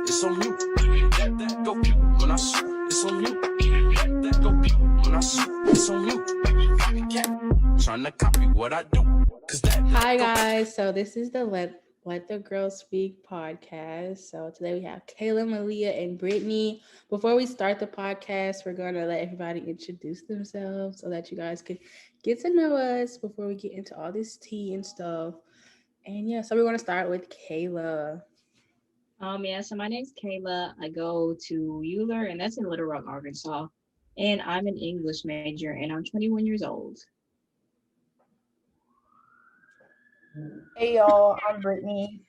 It's on you. That go when I shoot. It's on you. That go when I shoot. It's on you. Copycat. Trying to copy what I do. Hi guys. So this is the Let the Girls Speak podcast. So today we have Kayla, Malia, and Brittany. Before we start the podcast, we're gonna let everybody introduce themselves so that you guys can get to know us before we get into all this tea and stuff. And yeah, so we're gonna start with Kayla. So my name's Kayla. I go to Euler, and that's in Little Rock, Arkansas. And I'm an English major, and I'm 21 years old. Hey y'all, I'm Brittany.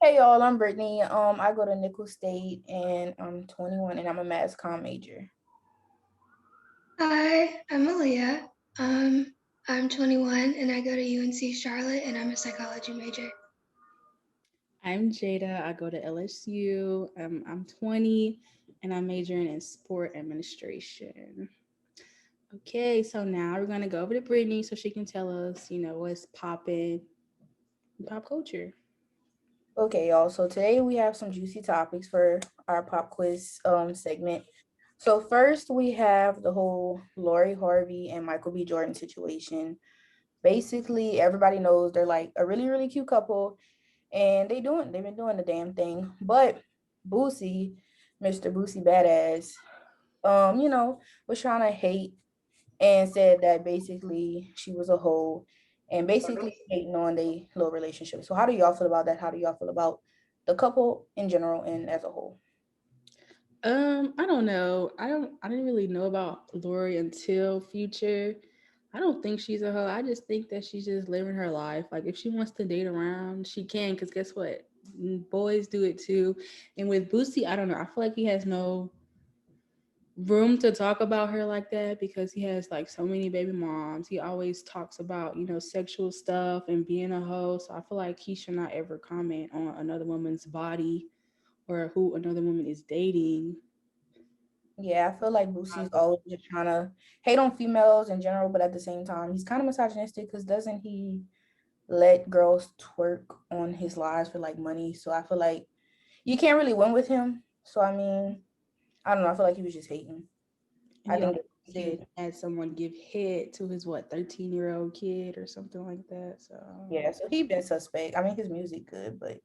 Hey y'all, I'm Brittany. I go to Nicholls State and I'm 21 and I'm a mass comm major. Hi, I'm Malia. I'm 21 and I go to UNC Charlotte and I'm a psychology major. I'm Jada. I go to LSU. I'm 20 and I'm majoring in sport administration. Okay, so now we're gonna go over to Brittany so she can tell us, what's popping in pop culture. Okay, y'all. So today we have some juicy topics for our pop quiz segment. So first we have the whole Lori Harvey and Michael B. Jordan situation. Basically, everybody knows they're like a really, really cute couple, and they've been doing the damn thing. But Boosie, Mr. Boosie Badass, was trying to hate and said that basically she was a hoe and basically hating on their little relationship. So how do y'all feel about that? How do y'all feel about the couple in general and as a whole? I don't know. I didn't really know about Lori until Future. I don't think she's a hoe. I just think that she's just living her life. Like if she wants to date around, she can. Cause guess what? Boys do it too. And with Boosie, I don't know. I feel like he has no room to talk about her like that because he has like so many baby moms. He always talks about, sexual stuff and being a hoe. So I feel like he should not ever comment on another woman's body or who another woman is dating. Yeah, I feel like Boosie's always just trying to hate on females in general, but at the same time, he's kind of misogynistic because doesn't he let girls twerk on his lives for like money? So I feel like you can't really win with him. So I mean, I don't know. I feel like he was just hating. And I he think like he had someone give head to his 13-year-old kid or something like that. So yeah, so he been suspect. I mean, his music good, but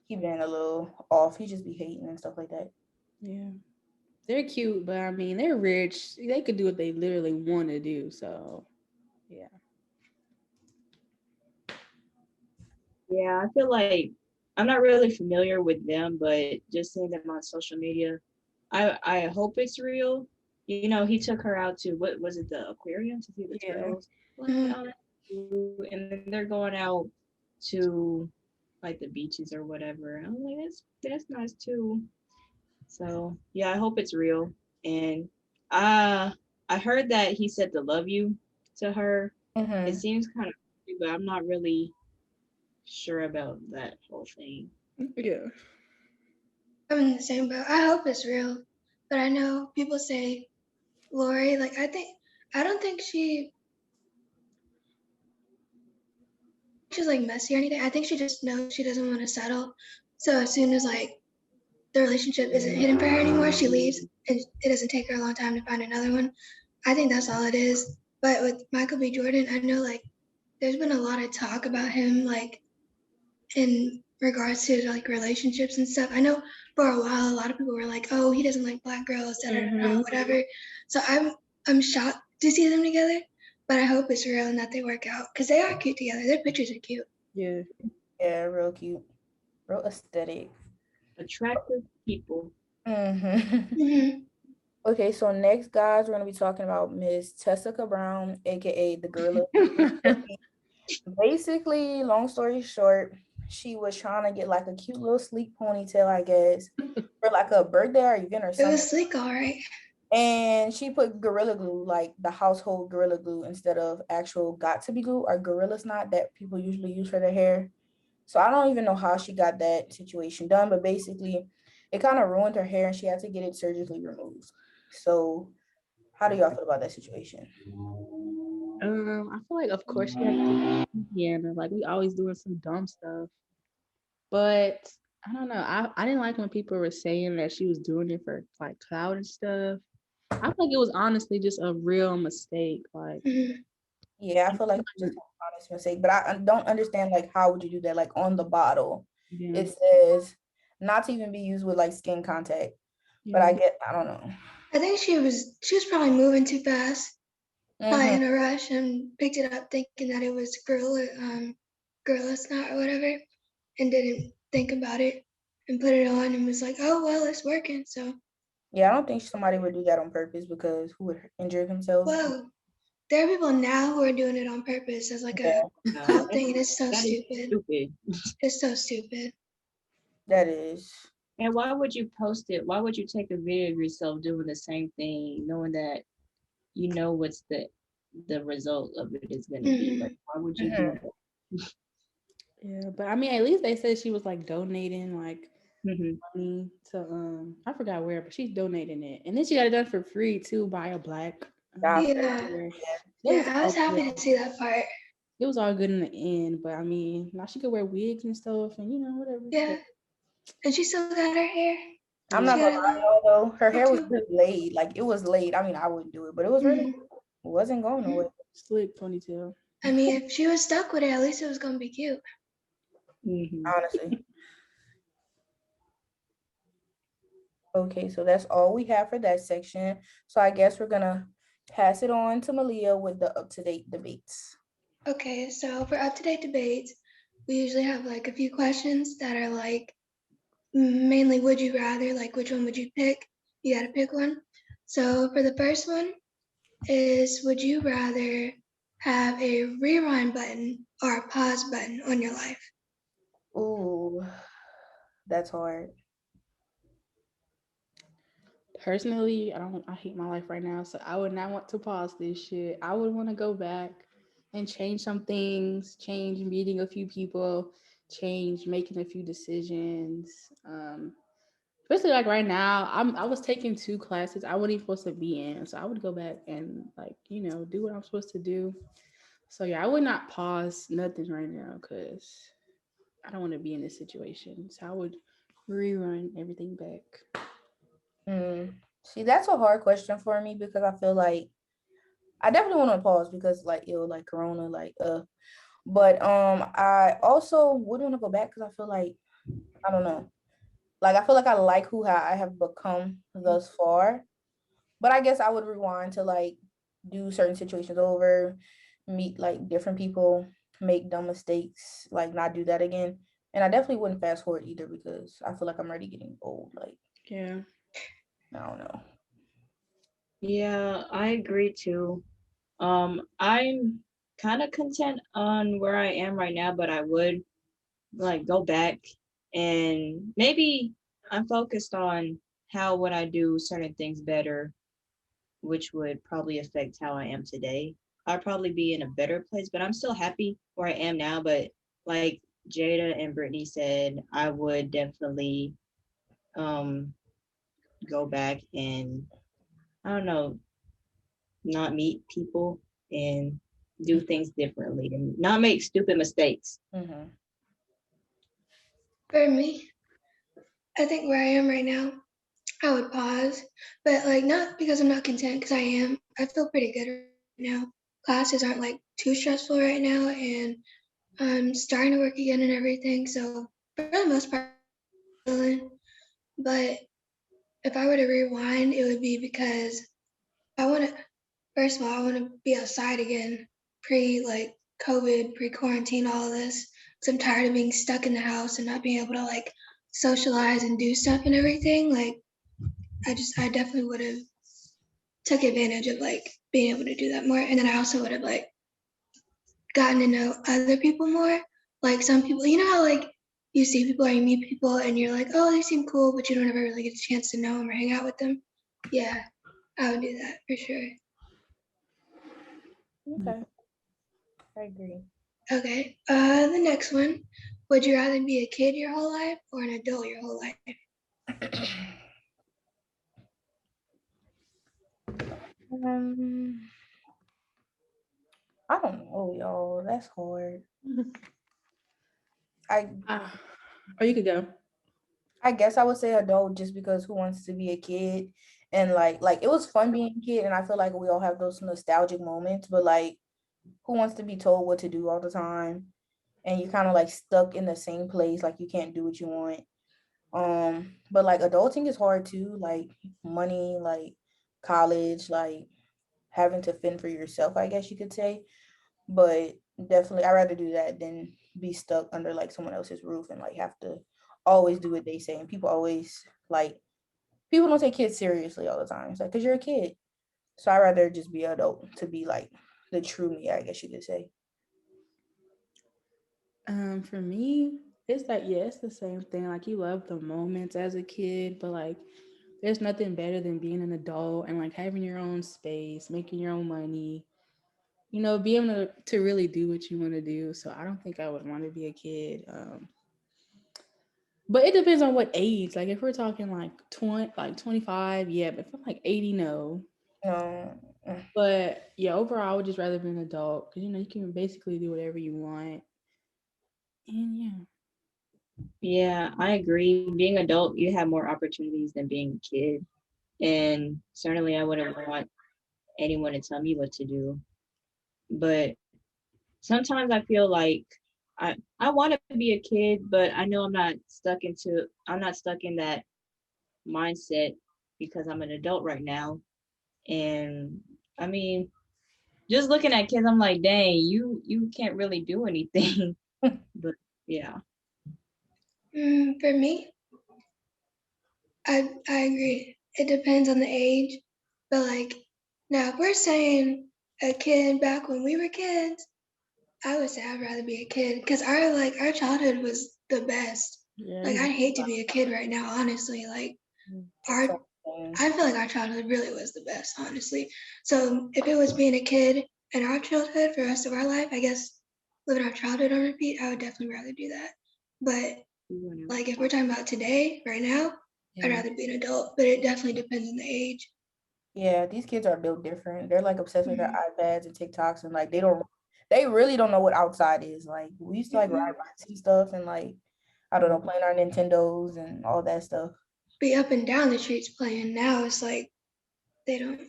he been a little off. He just be hating and stuff like that. yeah. They're cute, but I mean they're rich. They could do what they literally want to do. So yeah. Yeah, I feel like I'm not really familiar with them, but just seeing them on social media, I hope it's real. You know, he took her out to what was it, the aquarium to see the Yeah. turtles, and then they're going out to like the beaches or whatever. I'm like, that's nice too. So yeah, I hope it's real. And I heard that he said the love you to her. It Mm-hmm. seems kind of creepy, but I'm not really sure about that whole thing. Yeah. I'm in the same boat. I hope it's real, but I know people say Lori, I don't think she's like messy or anything. I think she just knows she doesn't want to settle. So as soon as like the relationship isn't hidden for her anymore, she leaves and it doesn't take her a long time to find another one. I think that's all it is. But with Michael B. Jordan, I know like there's been a lot of talk about him like in regards to like relationships and stuff. I know for a while a lot of people were like, "Oh, he doesn't like black girls, whatever." So I'm shocked to see them together, but I hope it's real and that they work out because they are cute together. Their pictures are cute. Yeah. Yeah, real cute, real aesthetic. Attractive people. Mm-hmm. Mm-hmm. Okay, so next, guys, we're gonna be talking about Miss Tessica Brown, aka the Gorilla. Basically, long story short, she was trying to get like a cute little sleek ponytail, I guess, for like a birthday or event or It something. was sleek, all right. And she put Gorilla Glue, like the household Gorilla Glue, instead of actual got to be glue or Gorilla Snot that people usually use for their hair. So I don't even know how she got that situation done, but basically, it kind of ruined her hair and she had to get it surgically removed. So, how do y'all feel about that situation? I feel like of course she had to do Indiana. Like we always doing some dumb stuff. But I don't know. I didn't like when people were saying that she was doing it for like clout and stuff. I feel like it was honestly just a real mistake. Like, Mhm. Yeah, I feel like it's just an honest mistake, but I don't understand like how would you do that? Like on the bottle, yeah, it says not to even be used with like skin contact. But yeah, I don't know. I think she was probably moving too fast, probably Mm-hmm. in a rush, and picked it up thinking that it was Gorilla Snot or whatever, and didn't think about it and put it on and was like, oh well, it's working. So Yeah, I don't think somebody would do that on purpose because who would injure themselves? whoa, there are people now who are doing it on purpose as like a Yeah, cult thing, and it's so That is stupid. stupid. It's so stupid. that is. And why would you post it? Why would you take a video of yourself doing the same thing, knowing that you know what's the result of it is going to be? Like, Hmm. why would you do Mhm. that? yeah. But I mean, at least they said she was like donating like Hmm. money to I forgot where, but she's donating it, and then she got it done for free too by a black Doctor. Yeah, doctor. It was yeah, I all was happy good. to see that part. It was all good in the end, but I mean, now she could wear wigs and stuff, and whatever. Yeah, But and she still got her hair. I'm yeah, not She gonna got it lie, like y'all, though. Her hair was too. really laid. Like it was laid. I mean, I wouldn't do it, but it was really Hmm. it wasn't going nowhere. slick ponytail. I mean, if she was stuck with it, at least it was gonna be cute. Hmm. Honestly. Okay, so that's all we have for that section. So I guess we're gonna pass it on to Malia with the up-to-date debates. Okay, so for up-to-date debates, we usually have like a few questions that are like mainly would you rather, like which one would you pick? You gotta pick one. So for the first one is would you rather have a rewind button or a pause button on your life? Ooh, that's hard. Personally, I hate my life right now, so I would not want to pause this shit. I would want to go back and change some things, change meeting a few people, change making a few decisions. Especially like right now, I was taking two classes I wasn't even supposed to be in, so I would go back and like do what I'm supposed to do. So yeah, I would not pause nothing right now because I don't want to be in this situation. So I would rerun everything back. See, that's a hard question for me because I feel like I definitely want to pause because like like Corona, but I also would want to go back because I feel like I don't know. Like I feel like I like who I have become thus far. But I guess I would rewind to like do certain situations over, meet like different people, make dumb mistakes, like not do that again. And I definitely wouldn't fast forward either because I feel like I'm already getting old. Like, Yeah. I don't know. Yeah, I agree too. I'm kind of content on where I am right now, but I would like go back and maybe I'm focused on how would I do certain things better, which would probably affect how I am today. I'd probably be in a better place, but I'm still happy where I am now. But like Jada and Brittany said, I would definitely um go back and I don't know, not meet people and do things differently and not make stupid mistakes. Mm-hmm. For me, I think where I am right now, I would pause, but like not because I'm not content, because I am. I feel pretty good right now. Classes aren't like too stressful right now, and I'm starting to work again and everything. So for the most part, I'm chilling. But if I were to rewind, it would be because I want to. First of all, I want to be outside again, pre like COVID, pre quarantine, all of this. Because I'm tired of being stuck in the house and not being able to like socialize and do stuff and everything. Like I definitely would have took advantage of like being able to do that more. And then I also would have like gotten to know other people more. Like some people, you know how like you see people or you meet people and you're like, oh, they seem cool, but you don't ever really get a chance to know them or hang out with them. Yeah, I would do that for sure. Okay, I agree. Okay. The next one. Would you rather be a kid your whole life or an adult your whole life? um, I don't know, y'all. That's hard. I Ah, or you could go. I guess I would say adult just because who wants to be a kid and like it was fun being a kid and I feel like we all have those nostalgic moments, but like who wants to be told what to do all the time and you kind of like stuck in the same place, like you can't do what you want. But like adulting is hard too, like money, like college, like having to fend for yourself, I guess you could say. But definitely I'd rather do that than be stuck under like someone else's roof and like have to always do what they say. And people always like people don't take kids seriously all the time. It's like because you're a kid. So I'd rather just be an adult to be like the true me, I guess you could say. For me, it's like yeah, it's the same thing. Like you love the moments as a kid, but like there's nothing better than being an adult and like having your own space, making your own money, being able to really do what you want to do. So I don't think I would want to be a kid. But it depends on what age. Like if we're talking like 25, yeah, but if I'm like 80, no. No, But yeah, overall I would just rather be an adult because you can basically do whatever you want. And yeah. Yeah, I agree. Being adult, you have more opportunities than being a kid. And certainly I wouldn't want anyone to tell me what to do. But sometimes I feel like I want to be a kid, but I know I'm not stuck in that mindset because I'm an adult right now. And I mean, just looking at kids, I'm like, dang, you can't really do anything. But yeah. For me, I agree. It depends on the age, but like now, if we're saying a kid back when we were kids, I would say I'd rather be a kid because our childhood was the best. Yeah, Like I'd hate to be a kid right now, honestly. Like that's our I feel like our childhood really was the best, honestly. So if it was being a kid in our childhood for the rest of our life, I guess living our childhood on repeat, I would definitely rather do that. But like if we're talking about today, right now, I'd yeah. rather be an adult, but it definitely depends on the age. yeah, these kids are built different. They're like obsessed with their Mhm. iPads and TikToks and like they really don't know what outside is. Like we used to like ride Mhm. bikes and stuff and like I don't know, playing our Nintendos and all that stuff. Be up and down the streets playing. Now it's like they don't.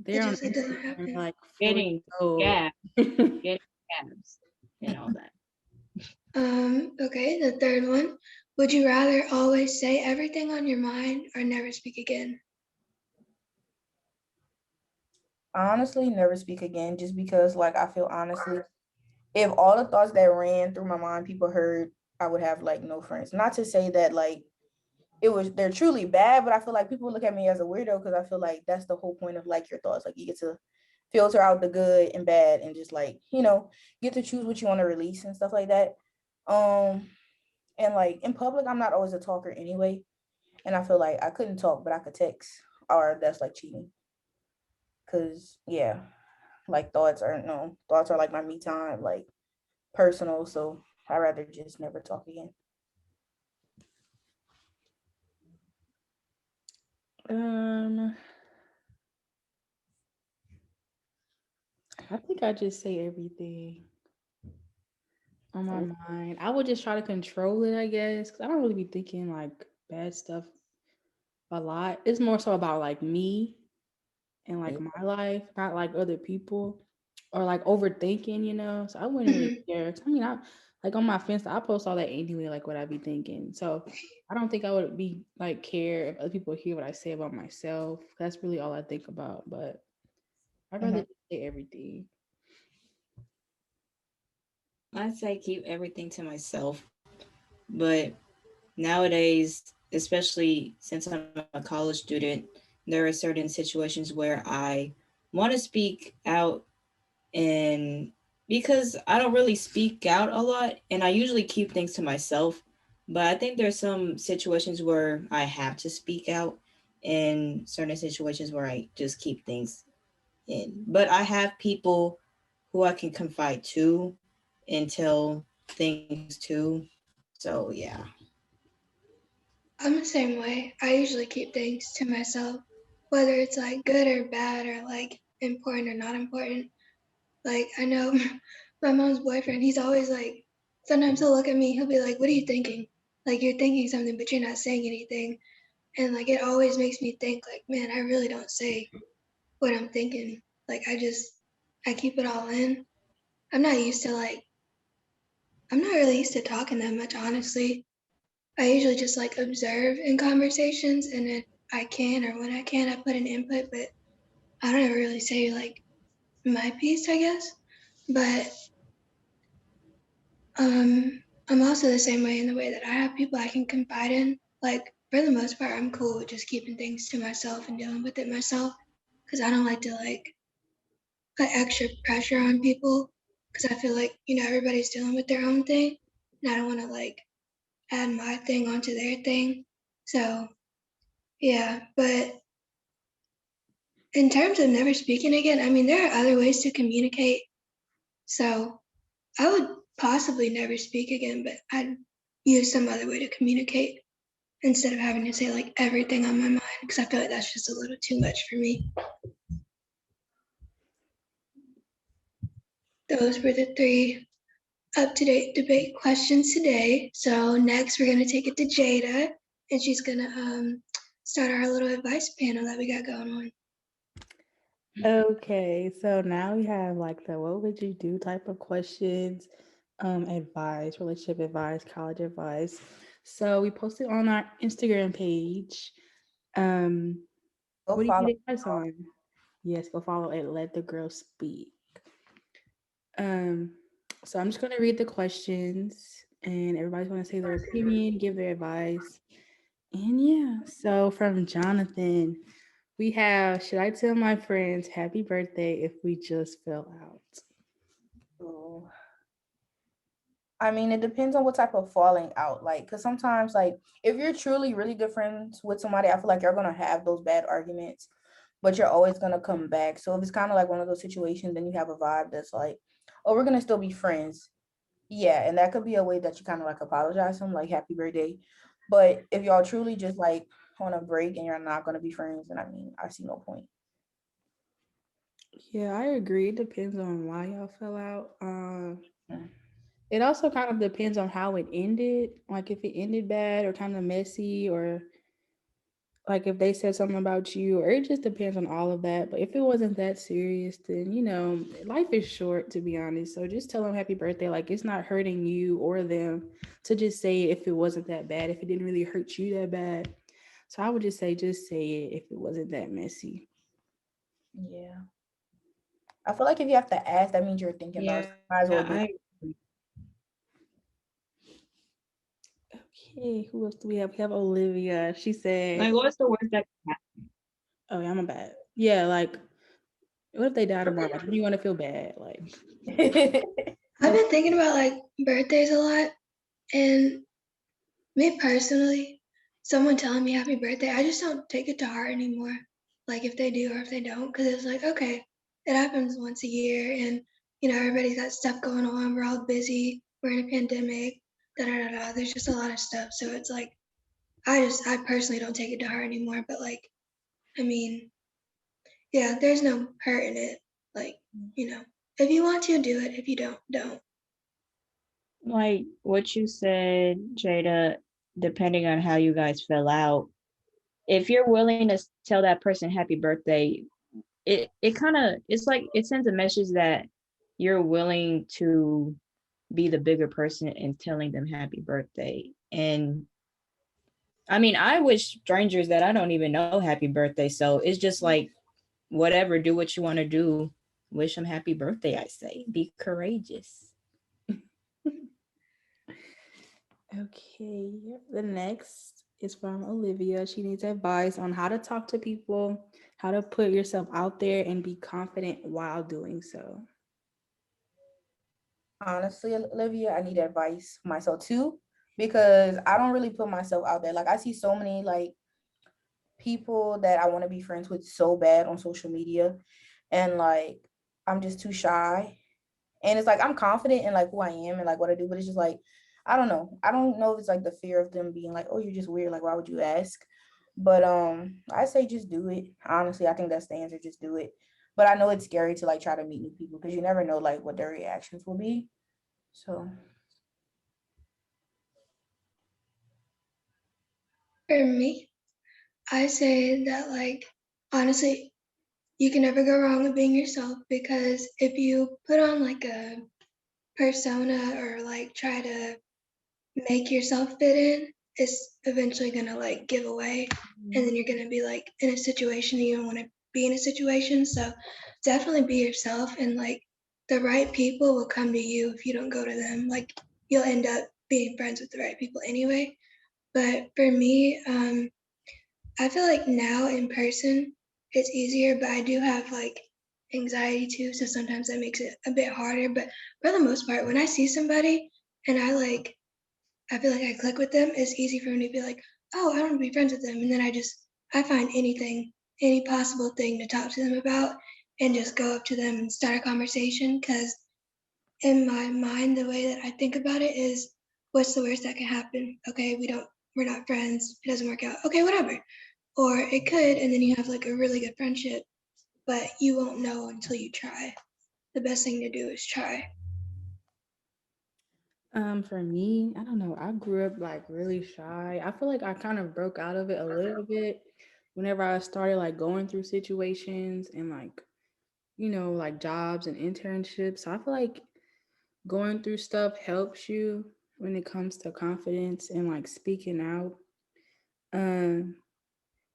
They're on It doesn't Instagram happen. like 4 years Getting old. gas, getting cabs and all that. Okay, the third one. Would you rather always say everything on your mind or never speak again? Honestly, never speak again just because like I feel honestly, if all the thoughts that ran through my mind people heard, I would have like no friends. Not to say that like they're truly bad, but I feel like people look at me as a weirdo because I feel like that's the whole point of like your thoughts. Like you get to filter out the good and bad and just like, get to choose what you want to release and stuff like that. Um and like in public, I'm not always a talker anyway. And I feel like I couldn't talk, but I could text, or that's like cheating. Cause yeah, like thoughts are like my me time, like personal. So I'd rather just never talk again. Um, I think I just say everything on my mind. I would just try to control it, I guess, because I don't really be thinking like bad stuff a lot. It's more so about like me and like my life, not like other people or like overthinking. So I wouldn't really Mhm. care. 'Cause I mean, I like on my fence, I post all that anyway, like what I be thinking. So I don't think I would be like care if other people hear what I say about myself. That's really all I think about. But I'd rather Mhm. just say everything. I'd say keep everything to myself. But nowadays, especially since I'm a college student, there are certain situations where I want to speak out and because I don't really speak out a lot and I usually keep things to myself, but I think there's some situations where I have to speak out and certain situations where I just keep things in. But I have people who I can confide to and tell things to. So yeah. I'm the same way. I usually keep things to myself, whether it's like good or bad or like important or not important. Like I know my mom's boyfriend, he's always like, sometimes he'll look at me, he'll be like, "What are you thinking?" like you're thinking something, but you're not saying anything. And like it always makes me think like, man, I really don't say what I'm thinking. Like I keep it all in. I'm not used to like, I'm not really used to talking that much, honestly. I usually just like observe in conversations, and then I can, or when I can, I put an input, but I don't ever really say like my piece, I guess. But I'm also the same way in the way that I have people I can confide in. Like for the most part, I'm cool with just keeping things to myself and dealing with it myself, because I don't like to like put extra pressure on people, because I feel like, everybody's dealing with their own thing, and I don't want to like add my thing onto their thing. So yeah, but in terms of never speaking again, I mean, there are other ways to communicate. So I would possibly never speak again, but I'd use some other way to communicate instead of having to say like everything on my mind, because I feel like that's just a little too much for me. Those were the 3 up-to-date debate questions today. So next we're going to take it to Jada, and she's going to start our little advice panel that we got going on. Okay, so now we have like the what would you do type of questions, advice, relationship advice, college advice. So we posted on our Instagram page. Um, Go what do you follow. need advice on? Yes, go follow it. Let the girl speak. Um, so I'm just gonna read the questions, and everybody's gonna say their opinion, give their advice, and yeah. So from Jonathan, we have, should I tell my friends happy birthday if we just fell out? Ooh. I mean, it depends on what type of falling out. Like, because sometimes, like, if you're truly really good friends with somebody, I feel like you're gonna have those bad arguments, but you're always gonna come back. So if it's kind of like one of those situations, then you have a vibe that's like, oh, we're gonna still be friends. Yeah, and that could be a way that you kind of like apologize to them, like happy birthday. But if y'all truly just like on a break and you're not gonna be friends, then I mean, I see no point. Yeah, I agree. It depends on why y'all fell out. Mm. It also kind of depends on how it ended. Like if it ended bad or kind of messy, or like if they said something about you, or it just depends on all of that. But if it wasn't that serious, then life is short, to be honest. So just tell them happy birthday. Like it's not hurting you or them to just say it if it wasn't that bad, if it didn't really hurt you that bad. So I would just say it if it wasn't that messy. Yeah, I feel like if you have to ask, that means you're thinking about it. Yeah, So might as well do it. I Okay, who else do we have? We have Olivia. She said, like what's the worst that can "Oh, yeah, I'm a bad. Yeah, like what if they die tomorrow? Like, you want to feel bad? Like, I've been thinking about like birthdays a lot, and me personally, someone telling me happy birthday, I just don't take it to heart anymore. Like if they do or if they don't, because it's like, okay, it happens once a year, and everybody's got stuff going on. We're all busy. We're in a pandemic. Da da da da. There's just a lot of stuff. So it's like, I personally don't take it to heart anymore. But like, I mean, yeah, there's no hurt in it. Like, if you want to, do it. If you don't, don't. like what you said, Jada, depending on how you guys fell out, if you're willing to tell that person happy birthday, it kind of it's like it sends a message that you're willing to be the bigger person and telling them happy birthday. And I mean, I wish strangers that I don't even know happy birthday. So it's just like whatever, do what you want to do. Wish them happy birthday, I say. Be courageous. okay, yep. The next is from Olivia. She needs advice on how to talk to people, how to put yourself out there, and be confident while doing so. Honestly, Olivia, I need advice myself too, because I don't really put myself out there. Like I see so many like people that I want to be friends with so bad on social media, and like I'm just too shy. And it's like I'm confident in like who I am and like what I do, but it's just like I don't know. I don't know if it's like the fear of them being like, "Oh, you're just weird. Like, why would you ask?" But I say just do it. Honestly, I think that's the answer. Just do it. But I know it's scary to like try to meet new people because you never know like what their reactions will be. So For me, I say that like honestly, you can never go wrong with being yourself because if you put on like a persona or like try to make yourself fit in, it's eventually gonna like give away, and then you're gonna be like in a situation you don't want to be in a situation. So definitely be yourself, and like the right people will come to you if you don't go to them. Like you'll end up being friends with the right people anyway. But for me, I feel like now in person it's easier, but I do have like anxiety too, so sometimes that makes it a bit harder. But for the most part, when I see somebody and I feel like I click with them, it's easy for me to be like, oh, I want to be friends with them. And then I find anything, any possible thing to talk to them about and just go up to them and start a conversation. Because in my mind, the way that I think about it is, what's the worst that can happen? Okay, we're not friends. It doesn't work out. Okay, whatever. Or it could, and then you have like a really good friendship, but you won't know until you try. The best thing to do is try. For me, I don't know. I grew up like really shy. I feel like I kind of broke out of it a little bit whenever I started like going through situations and like, like jobs and internships. So I feel like going through stuff helps you when it comes to confidence and like speaking out. Um,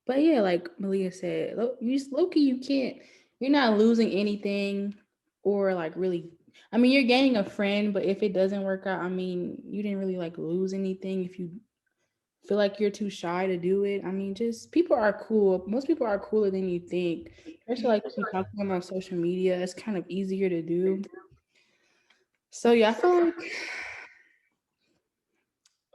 but yeah, like Malia said, Loki, you're not losing anything or like really. I mean, you're gaining a friend, but if it doesn't work out, I mean, you didn't really like lose anything if you feel like you're too shy to do it. I mean, just people are cool. Most people are cooler than you think. Especially like if you talk to them on social media, it's kind of easier to do. So yeah, I feel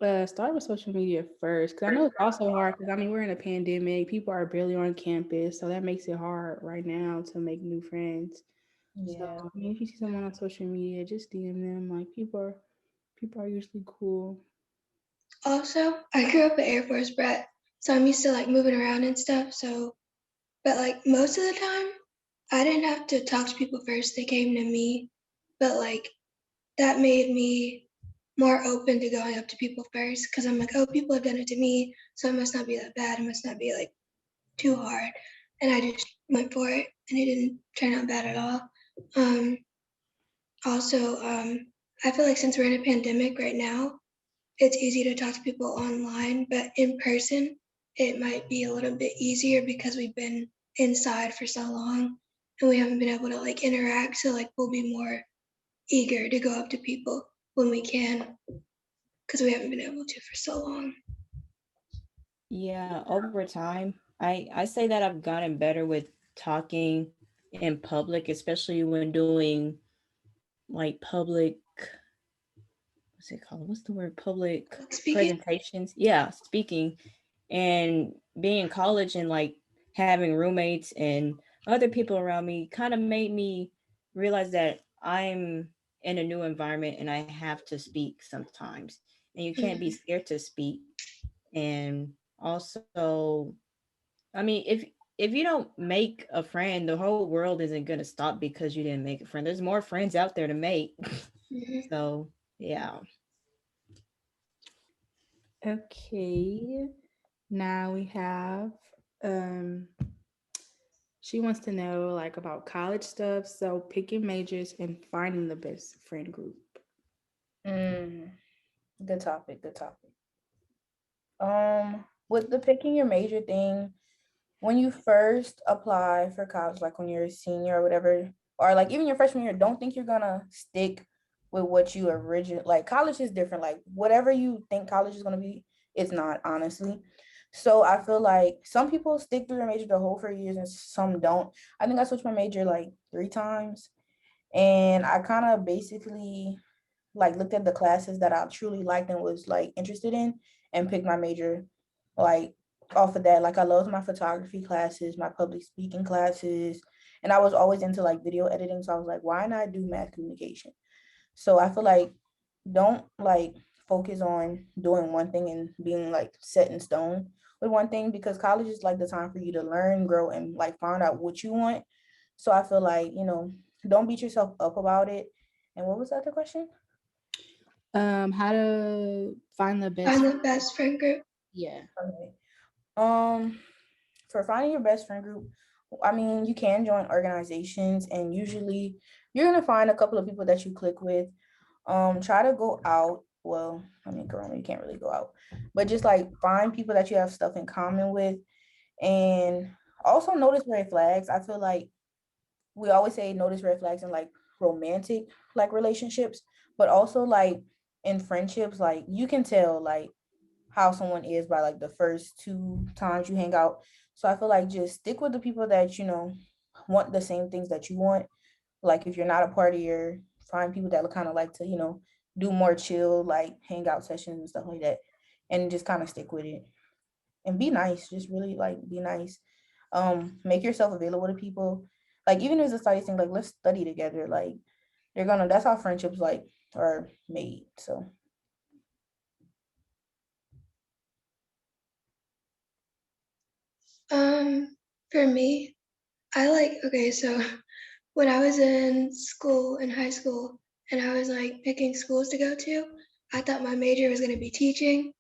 like start with social media first because I know it's also hard because I mean we're in a pandemic. People are barely on campus, so that makes it hard right now to make new friends. So Yeah. I mean, if you see someone on social media, just DM them. Like people are usually cool. Also, I grew up an Air Force brat, so I'm used to like moving around and stuff. So, but like most of the time, I didn't have to talk to people first. They came to me, but like that made me more open to going up to people first because I'm like, oh, people have done it to me, so it must not be that bad. It must not be like too hard. And I just went for it, and it didn't turn out bad at all. Um, also, I feel like since we're in a pandemic right now, it's easy to talk to people online, but in person, it might be a little bit easier because we've been inside for so long and we haven't been able to like interact. So like we'll be more eager to go up to people when we can because we haven't been able to for so long. Yeah, over time, I say that I've gotten better with talking in public, especially when doing like public, what's it called? What's the word? Public Public speaking. presentations. Yeah, speaking and being in college and like having roommates and other people around me kind of made me realize that I'm in a new environment and I have to speak sometimes. And you can't be Mhm. scared to speak. And also, I mean, if you don't make a friend, the whole world isn't gonna stop because you didn't make a friend. There's more friends out there to make. Mhm. So yeah. Okay. Now we have um she wants to know like about college stuff, so picking majors and finding the best friend group. Mm, good topic. Good topic. With the picking your major thing, when you first apply for college, like when you're a senior or whatever, or like even your freshman year, don't think you're gonna stick with what you originally like. College is different. Like whatever you think college is gonna be, it's not, honestly. So I feel like some people stick through their major the whole 4 years and some don't. I think I switched my major like 3 times. And I kind of basically like looked at the classes that I truly liked and was like interested in and picked my major like off of that. Like I loved my photography classes, my public speaking classes, and I was always into like video editing. So I was like, why not do mass communication? So I feel like don't like focus on doing one thing and being like set in stone with one thing because college is like the time for you to learn, grow, and like find out what you want. So I feel like, don't beat yourself up about it. And what was the other question? How to find the best. Find the best friend group. Yeah. Okay. For finding your best friend group, I mean, you can join organizations, and usually you're gonna find a couple of people that you click with. Try to go out. Well, I mean, Corona, you can't really go out, but just like find people that you have stuff in common with, and also notice red flags. I feel like we always say notice red flags in like romantic like relationships, but also like in friendships, like you can tell like how someone is by like the first two times you hang out. So I feel like just stick with the people that want the same things that you want. Like if you're not a partier, find people that kind of like to do more chill like hangout sessions and stuff like that, and just kind of stick with it and be nice. Just really like be nice. Make yourself available to people. Like even if it's a study thing, like let's study together. Like that's how friendships like are made. So For me, okay, so when I was in school, in high school, and I was like picking schools to go to, I thought my major was going to be teaching.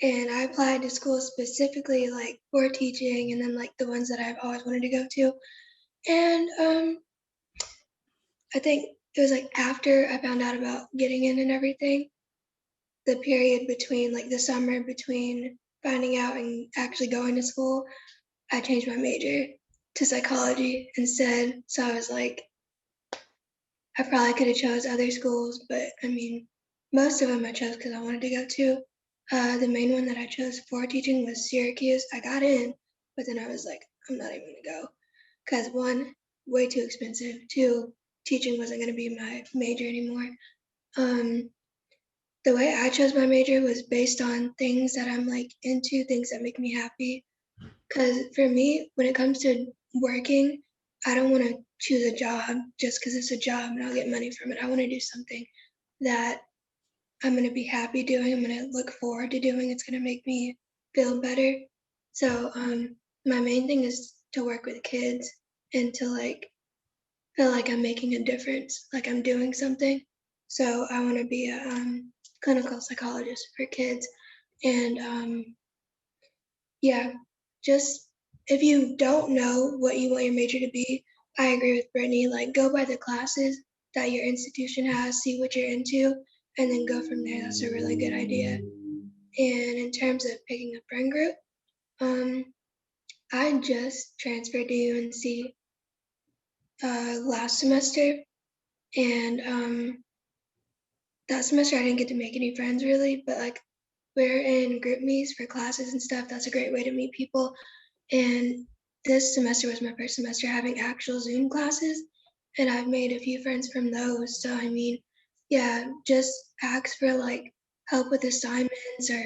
And I applied to schools specifically like for teaching and then like the ones that I've always wanted to go to. And I think it was like after I found out about getting in and everything, the period between like the summer between finding out and actually going to school, I changed my major to psychology instead. So I was like, I probably could have chose other schools, but I mean, most of them I chose because I wanted to go to. The main one that I chose for teaching was Syracuse. I got in, but then I was like, I'm not even gonna go because one, way too expensive. Two, teaching wasn't gonna be my major anymore. Um, the way I chose my major was based on things that I'm like into, things that make me happy. Because for me, when it comes to working, I don't want to choose a job just because it's a job and I'll get money from it. I want to do something that I'm going to be happy doing. I'm going to look forward to doing. It's going to make me feel better. So my main thing is to work with kids and to like feel like I'm making a difference, like I'm doing something. So I want to be a clinical psychologist for kids. And yeah, just if you don't know what you want your major to be, I agree with Brittany. Like, go by the classes that your institution has, see what you're into, and then go from there. That's a really good idea. And in terms of picking a friend group, um, I just transferred to UNC last semester, and that semester I didn't get to make any friends really, but like we're in group meets for classes and stuff. That's a great way to meet people. And this semester was my first semester having actual Zoom classes, and I've made a few friends from those. So I mean, yeah, just ask for like help with assignments or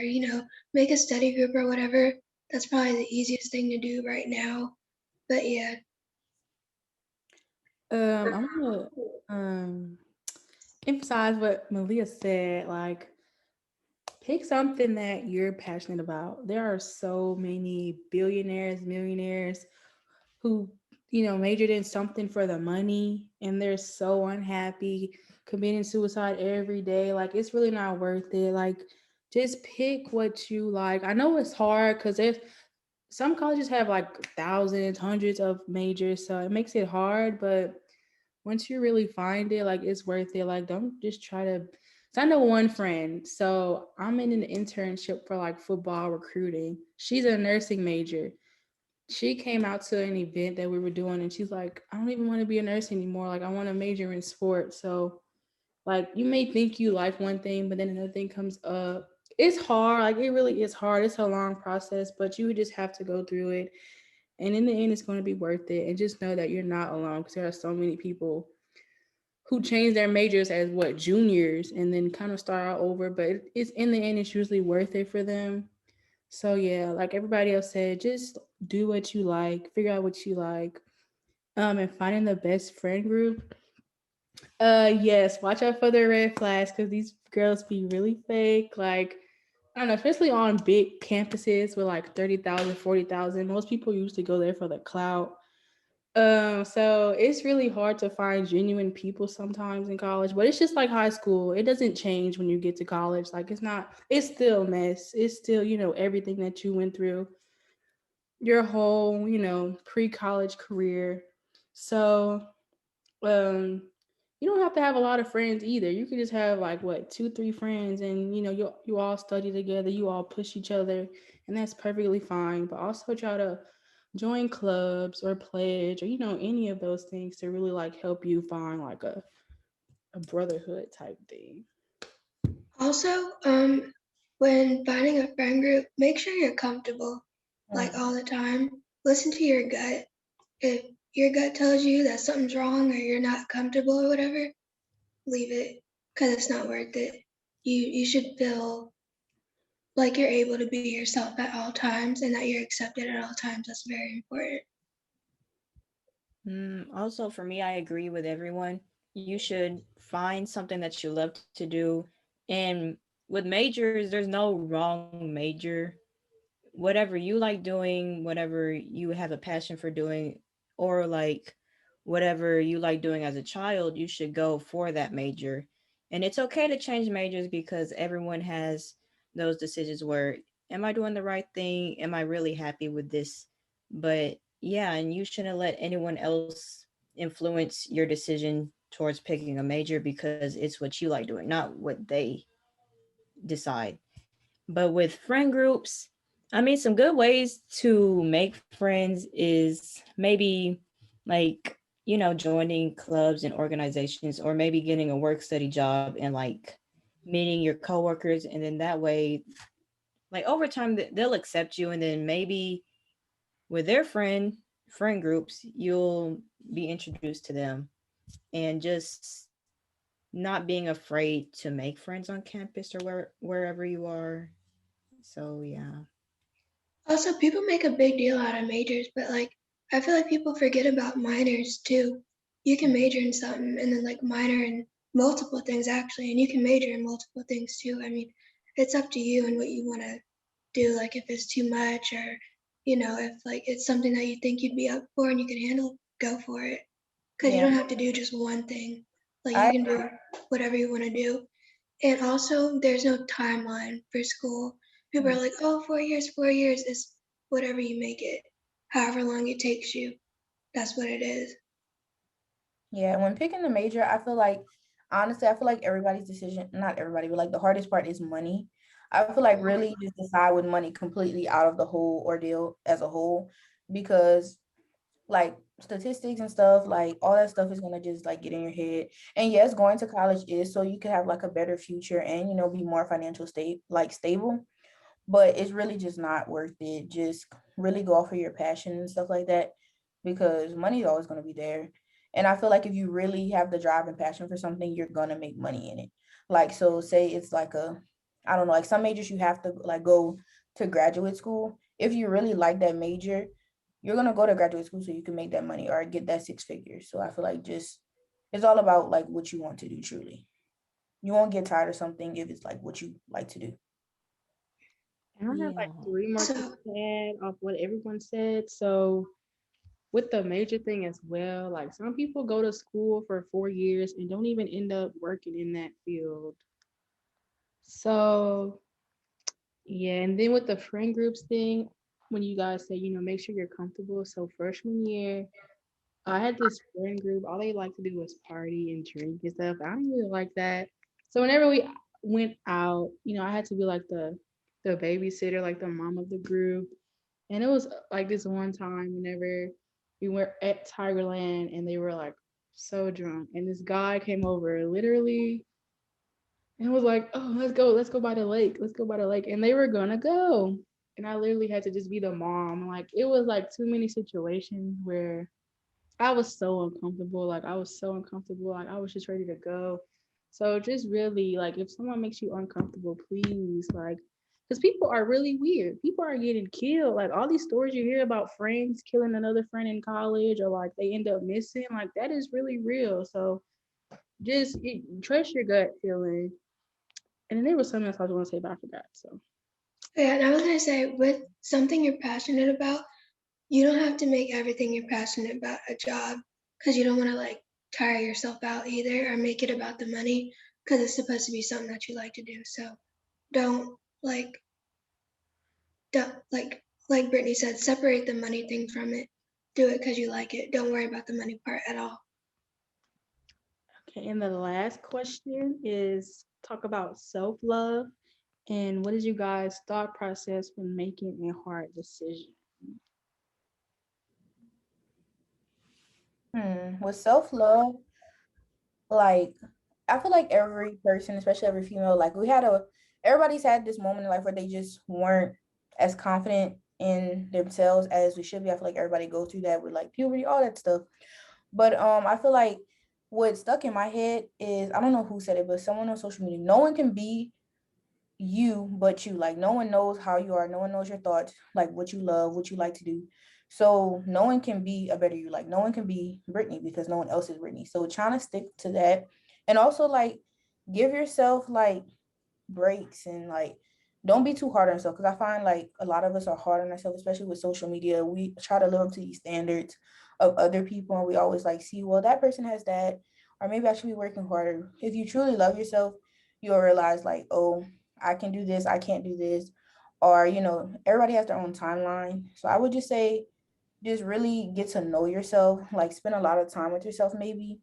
make a study group or whatever. That's probably the easiest thing to do right now. But yeah. I'm gonna emphasize what Malia said. Like, pick something that you're passionate about. There are so many billionaires, millionaires who, majored in something for the money and they're so unhappy, committing suicide every day. Like, it's really not worth it. Like, just pick what you like. I know it's hard because there's some colleges have like thousands, hundreds of majors, so it makes it hard, but once you really find it, like it's worth it. Like don't just try to. So I know one friend. So I'm in an internship for like football recruiting. She's a nursing major. She came out to an event that we were doing, and she's like, "I don't even want to be a nurse anymore. Like I want to major in sports." So like you may think you like one thing, but then another thing comes up. It's hard. Like it really is hard. It's a long process, but you just have to go through it. And in the end, it's going to be worth it. And just know that you're not alone because there are so many people who change their majors as what juniors and then kind of start out over. But it's in the end, it's usually worth it for them. So yeah, like everybody else said, just do what you like, figure out what you like, and finding the best friend group. Yes, watch out for the red flags because these girls be really fake. Like I don't know, especially on big campuses with like 30,000, 40,000. Most people usually go there for the clout. So it's really hard to find genuine people sometimes in college, but it's just like high school. It doesn't change when you get to college. Like it's not, it's still a mess. It's still, everything that you went through. your whole, pre-college career. So, um, you don't have to have a lot of friends either. You could just have like what, two, three friends, and you all study together, you all push each other, and that's perfectly fine. But also try to join clubs or pledge or any of those things to really like help you find like a brotherhood type thing. Also, when finding a friend group, make sure you're comfortable, like all the time. Listen to your gut. If your gut tells you that something's wrong or you're not comfortable or whatever, leave it because it's not worth it. You should feel like you're able to be yourself at all times and that you're accepted at all times. That's very important. Also, for me, I agree with everyone. You should find something that you love to do. And with majors, there's no wrong major. Whatever you like doing, whatever you have a passion for doing, or like whatever you like doing as a child, you should go for that major. And it's okay to change majors because everyone has those decisions where, am I doing the right thing? Am I really happy with this? But yeah, and you shouldn't let anyone else influence your decision towards picking a major because it's what you like doing, not what they decide. But with friend groups, I mean, some good ways to make friends is maybe like, joining clubs and organizations, or maybe getting a work study job and like meeting your coworkers. And then that way, like over time, they'll accept you. And then maybe with their friend groups, you'll be introduced to them. And just not being afraid to make friends on campus or wherever you are. So yeah. Also, people make a big deal out of majors, but like I feel like people forget about minors too. You can major in something and then like minor in multiple things actually, and you can major in multiple things too. I mean, it's up to you and what you want to do. Like if it's too much or if like it's something that you think you'd be up for and you can handle, go for it. Because you Yeah, don't have to do just one thing. Like you I can do whatever you want to do. And also, there's no timeline for school. People are like, oh, 4 years, 4 years is whatever you make it, however long it takes you. That's what it is. Yeah, when picking a major, I feel like honestly, I feel like everybody's decision, not everybody, but like the hardest part is money. I feel like really just decide with money completely out of the whole ordeal as a whole, because like statistics and stuff, like all that stuff is gonna just like get in your head. And yes, going to college is so you can have like a better future and be more financial state like stable, but it's really just not worth it. Just really go off of your passion and stuff like that, because money is always going to be there. And I feel like if you really have the drive and passion for something, you're going to make money in it. Like, so say it's like I don't know, like some majors you have to like go to graduate school. If you really like that major, you're going to go to graduate school so you can make that money or get that six figures. So I feel like just it's all about like what you want to do truly. You won't get tired of something if it's like what you like to do. And I have like Yeah. three more things So, to add off what everyone said. So with the major thing as well, like some people go to school for 4 years and don't even end up working in that field. So yeah, and then with the friend groups thing, when you guys say, make sure you're comfortable. So freshman year, I had this friend group. All they like to do was party and drink and stuff. I didn't really like that. So whenever we went out, I had to be like the babysitter, like the mom of the group. And it was like this one time whenever we were at Tigerland and they were like so drunk, and this guy came over literally and was like, "Oh, let's go by the lake, let's go by the lake," and they were gonna go, and I literally had to just be the mom. Like it was like too many situations where I was so uncomfortable. Like I was so uncomfortable. Like I was just ready to go. So just really like if someone makes you uncomfortable, please like because people are really weird. People are getting killed. Like all these stories you hear about friends killing another friend in college or like they end up missing, like that is really real. So just trust your gut feeling. And then there was something else I was going to say, but I forgot. So yeah, and I was going to say, with something you're passionate about, you don't have to make everything you're passionate about a job because you don't want to like tire yourself out either or make it about the money because it's supposed to be something that you like to do. So don't like don't like like Brittany said, separate the money thing from it. Do it because you like it. Don't worry about the money part at all. Okay, and the last question is talk about self-love and what is you guys' thought process when making a hard decision? With self-love, like I feel like every person, especially every female, like everybody's had this moment in life where they just weren't as confident in themselves as we should be. I feel like everybody goes through that with like puberty, all that stuff. But I feel like what stuck in my head is, I don't know who said it, but someone on social media, no one can be you but you. Like no one knows how you are, no one knows your thoughts, like what you love, what you like to do. So no one can be a better you. Like no one can be Brittany because no one else is Brittany. So trying to stick to that, and also like give yourself like breaks, and like don't be too hard on yourself, because I find like a lot of us are hard on ourselves, especially with social media. We try to live up to these standards of other people, and we always like see, well, that person has that, or maybe I should be working harder. If you truly love yourself, you'll realize like, oh, I can do this, I can't do this, or everybody has their own timeline. So I would just say, just really get to know yourself, like spend a lot of time with yourself, maybe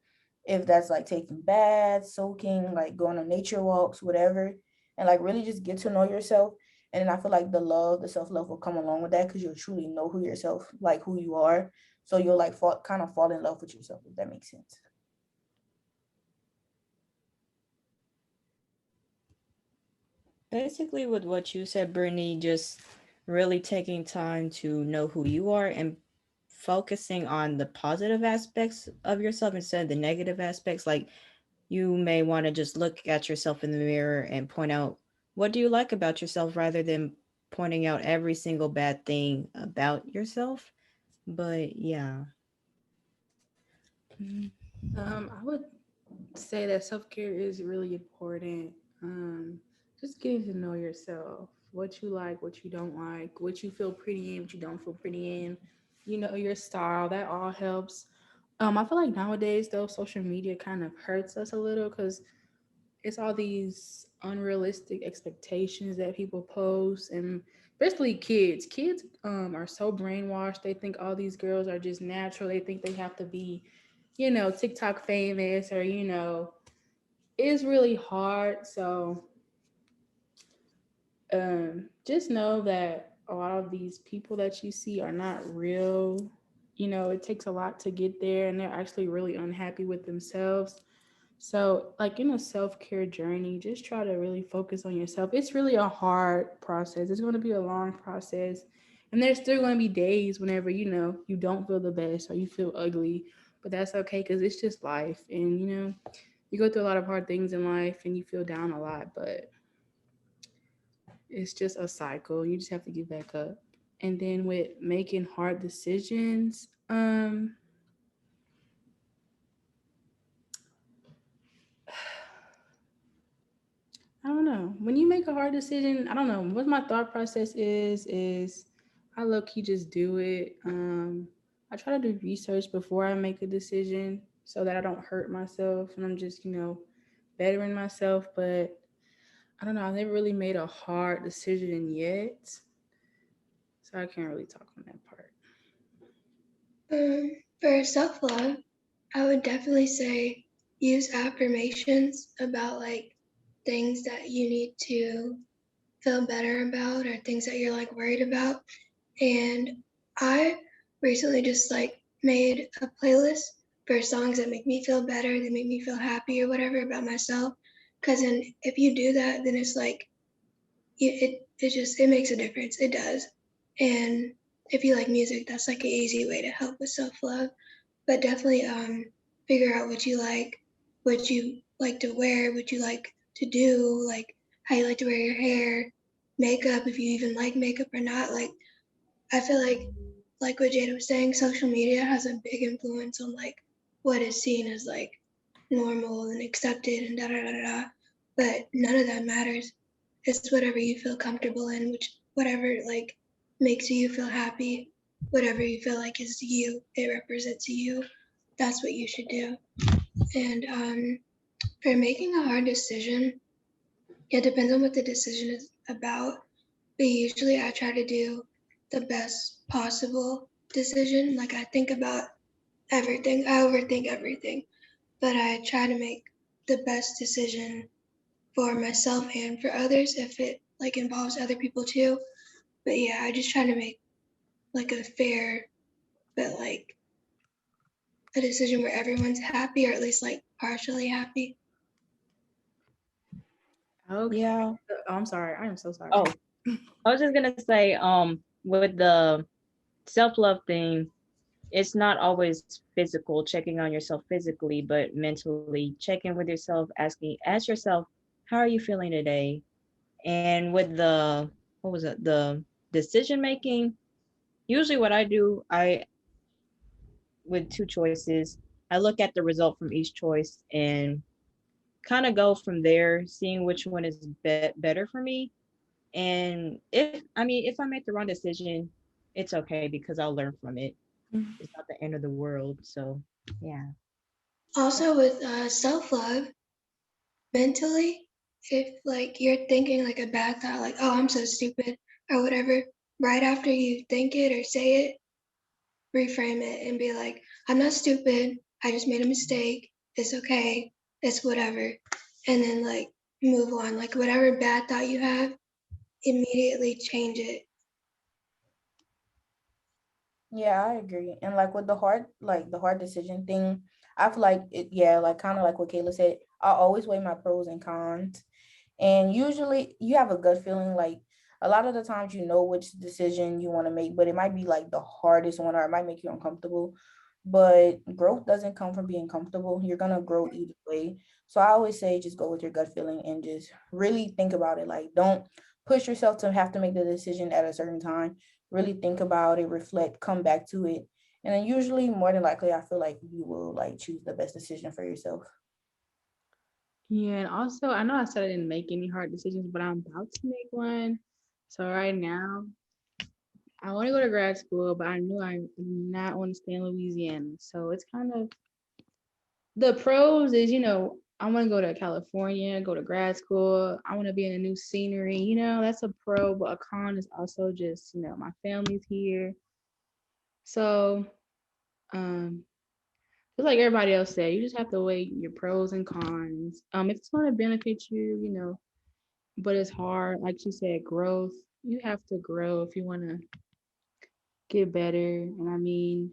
if that's like taking baths, soaking, like going on nature walks, whatever, and like really just get to know yourself. And then I feel like the self-love will come along with that, because you'll truly know who yourself, like who you are. So you'll like kind of fall in love with yourself, if that makes sense. Basically, with what you said, Brittany, just really taking time to know who you are and focusing on the positive aspects of yourself instead of the negative aspects. Like, you may want to just look at yourself in the mirror and point out what do you like about yourself rather than pointing out every single bad thing about yourself. But yeah. Mm. I would say that self-care is really important. Just getting to know yourself, what you like, what you don't like, what you feel pretty in, what you don't feel pretty in, your style, that all helps. I feel like nowadays though, social media kind of hurts us a little because it's all these unrealistic expectations that people post, and especially kids are so brainwashed. They think all these girls are just natural. They think they have to be TikTok famous, or it's really hard. So just know that a lot of these people that you see are not real. It takes a lot to get there, and they're actually really unhappy with themselves. So, like in a self care journey, just try to really focus on yourself. It's really a hard process. It's going to be a long process. And there's still going to be days whenever, you don't feel the best or you feel ugly. But that's okay, because it's just life. And, you go through a lot of hard things in life and you feel down a lot. But it's just a cycle. You just have to get back up. And then with making hard decisions, I don't know. When you make a hard decision, I don't know what my thought process is I low key just do it. I try to do research before I make a decision so that I don't hurt myself and I'm just, bettering myself. But I don't know. I never really made a hard decision yet. So I can't really talk on that part. For self love, I would definitely say use affirmations about like things that you need to feel better about or things that you're like worried about. And I recently just like made a playlist for songs that make me feel better, that make me feel happy or whatever about myself. Cause then if you do that, then it's like it makes a difference. It does. And if you like music, that's like an easy way to help with self love. But definitely figure out what you like to wear, what you like to do, like how you like to wear your hair, makeup, if you even like makeup or not. Like I feel like what Jada was saying, social media has a big influence on like what is seen as like normal and accepted and da da da da. But none of that matters. It's whatever you feel comfortable in, whatever like makes you feel happy, whatever you feel like is you, it represents you. That's what you should do. And for making a hard decision, it depends on what the decision is about. But usually I try to do the best possible decision. Like I think about everything. I overthink everything, but I try to make the best decision for myself and for others if it like involves other people too. But yeah, I just try to make like a fair, but like a decision where everyone's happy or at least like partially happy. Okay. Yeah. Oh, I'm sorry. I am so sorry. Oh, I was just gonna say, with the self-love thing, it's not always physical, checking on yourself physically, but mentally checking with yourself, ask yourself, how are you feeling today? And with the, what was it, the decision making, usually what I do, with two choices, I look at the result from each choice and kind of go from there, seeing which one is better for me. And if I make the wrong decision, it's okay because I'll learn from it. Mhm. It's not the end of the world. So, yeah. Also with self-love, mentally, if like you're thinking like a bad thought, like, oh, I'm so stupid or whatever, right after you think it or say it, reframe it and be like, I'm not stupid. I just made a mistake. It's okay. It's whatever. And then like move on. Like whatever bad thought you have, immediately change it. Yeah, I agree. And like with the hard decision thing, I feel like it, yeah, like kind of like what Kayla said, I always weigh my pros and cons. And usually you have a gut feeling like a lot of the times you know which decision you want to make, but it might be like the hardest one or it might make you uncomfortable. But growth doesn't come from being comfortable. You're gonna grow either way. So I always say just go with your gut feeling and just really think about it. Like don't push yourself to have to make the decision at a certain time. Really think about it, reflect, come back to it. And then usually more than likely I feel like you will like choose the best decision for yourself. Yeah, and also I know I said I didn't make any hard decisions, but I'm about to make one. So right now, I want to go to grad school, but I knew I do not want to stay in Louisiana. So it's kind of the pros is, I want to go to California, go to grad school. I want to be in a new scenery. That's a pro, but a con is also just, my family's here. So, um, just like everybody else said, you just have to weigh your pros and cons. If it's going to benefit you, but it's hard. Like she said, growth. You have to grow if you want to get better. And I mean,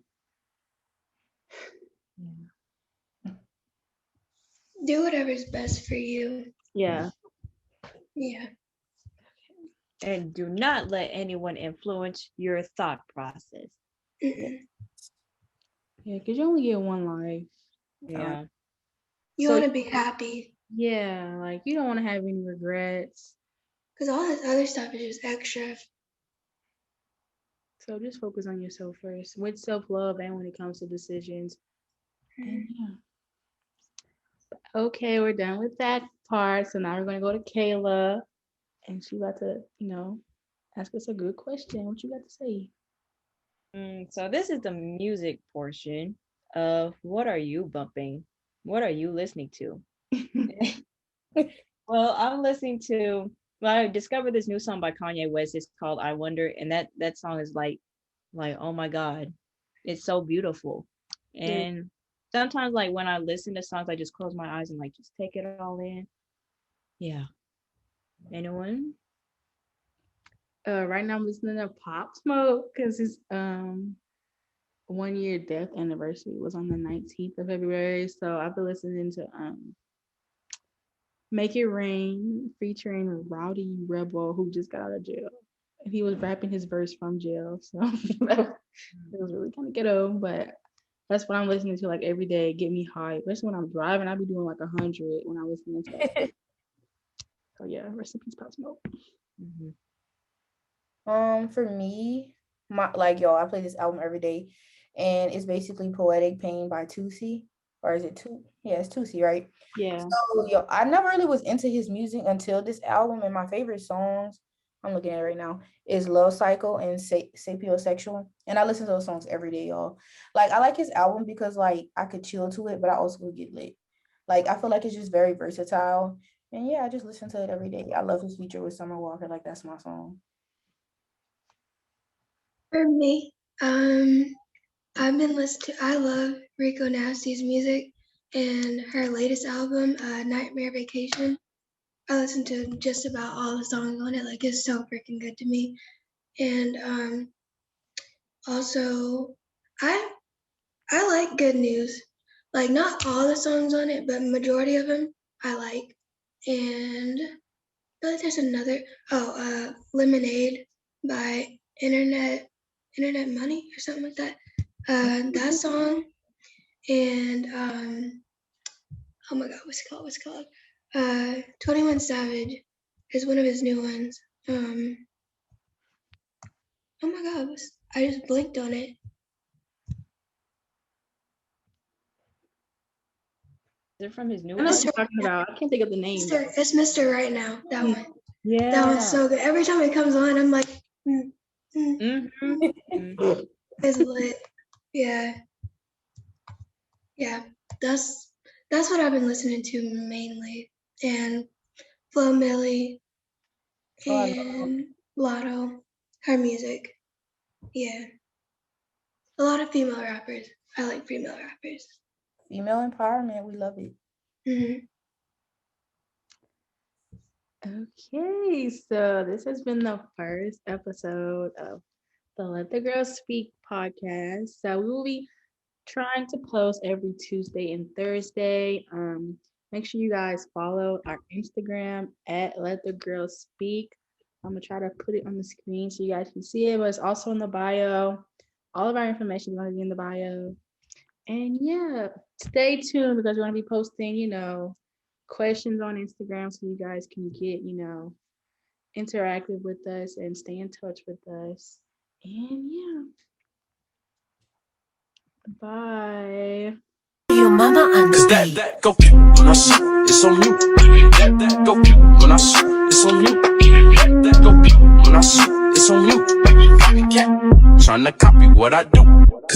Do whatever's best for you. yeah. Yeah. And do not let anyone influence your thought process. Mm-mm. Yeah, because you only get one life. Yeah. You So want to be happy yeah, like you don't want to have any regrets. because all this other stuff is just extra. So just focus on yourself first with self love and when it comes to decisions. And yeah. Okay, we're done with that part. So now we're gonna go to Kayla and she about to, ask us a good question. What you got to say? So this is the music portion of what are you bumping? What are you listening to? Well, I'm listening to. Well, I discovered this new song by Kanye West. It's called "I Wonder," and that song is like oh my god, it's so beautiful. Yeah. And sometimes, like when I listen to songs, I just close my eyes and like just take it all in. Yeah. Anyone? Right now I'm listening to Pop Smoke because his 1 year death anniversary was on the 19th of February. So I've been listening to Make It Rain featuring Rowdy Rebel who just got out of jail. And he was rapping his verse from jail. So it was really kind of ghetto, but that's what I'm listening to like every day, get me hyped. Especially when I'm driving, I'll be doing like 100 when I'm listening to that. So yeah, rest in peace, Pop Smoke. Mm-hmm. For me, my like yo, I play this album every day, and it's basically Poetic Pain by Tusi, or is it two? Yeah, it's Tusi, right? Yeah. So yo, I never really was into his music until this album, and my favorite songs, I'm looking at it right now, is Love Cycle and Sapiosexual, and I listen to those songs every day, y'all. Like I like his album because like I could chill to it, but I also would get lit. Like I feel like it's just very versatile, and yeah, I just listen to it every day. I love his feature with Summer Walker, like that's my song. For me, I've been listening to, I love Rico Nasty's music and her latest album, Nightmare Vacation. I listen to just about all the songs on it. Like, it's so freaking good to me. And also, I like Good News. Like, not all the songs on it, but majority of them I like. And I feel like there's another, Lemonade by Internet Money or something like that. That song. And oh my god, what's it called? 21 Savage is one of his new ones. Oh my god, I just blinked on it. Is it from his new I know what album? you're talking about. I can't think of the name. It's Mr. Right Now. That one. Yeah. That one's so good. Every time it comes on, I'm like, It's lit. Yeah. Yeah. That's what I've been listening to mainly. And Flo Milli and Lotto, her music. Yeah. A lot of female rappers. I like female rappers. Female empowerment, we love it. Mm-hmm. Okay, so this has been the first episode of the Let the Girls Speak podcast. So we will be trying to post every Tuesday and Thursday. Make sure you guys follow our Instagram at Let the Girls Speak. I'm gonna try to put it on the screen so you guys can see it, but it's also in the bio. All of our information is gonna be in the bio. And yeah, stay tuned because we're gonna be posting, questions on Instagram so you guys can get, interactive with us and stay in touch with us. And yeah. Bye. Your mama on Cause stage. that go when I shoot, it's on you. That go when I shoot, it's on you. That go when I shoot, it's on you. Copycat, trying to copy what I do.